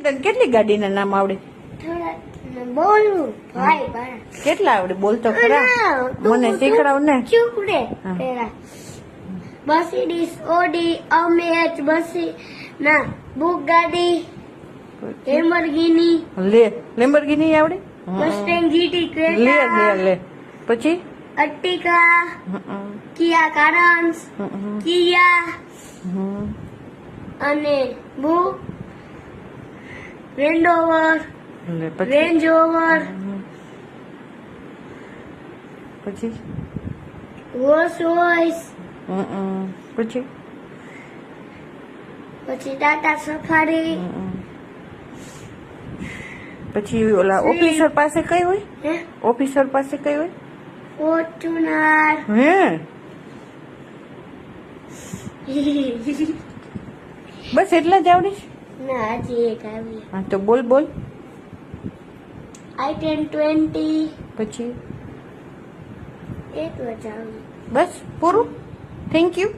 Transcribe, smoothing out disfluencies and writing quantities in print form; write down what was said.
તને કેટલી ગાડીના નામ આવડે? બોલું ભાઈ ભાઈ કેટલા આવડે? બોલ તો ખરા, મને શીખડાવ ને. ચૂપ રે પેલા મર્સિડીઝ, ઓડી, અમેચ, બસી ના બુગાડી, લેમ્બોર્ગિની, લેમ્બોર્ગિની આવડે? મસ્ટેંગ જીટી, લે ક્રેટા, લે પછી અર્ટિકા, કિયા કારન્સ, કિયા અને રેન્જ રોવર, રેન્જ રોવર, પછી રોલ્સ રોયસ, પછી ટાટા સફારી, પછી ઓલા ઓફિસર પાસે કઈ હોય? હે ઓફિસર પાસે કઈ હોય? ફોર્ચ્યુનર. હે બસ એટલા જ આવડે છે? ના હજી એક આવી હા તો બોલ બોલ. i1020 પછી એટલું જ આવી. બસ પૂરું? Thank you.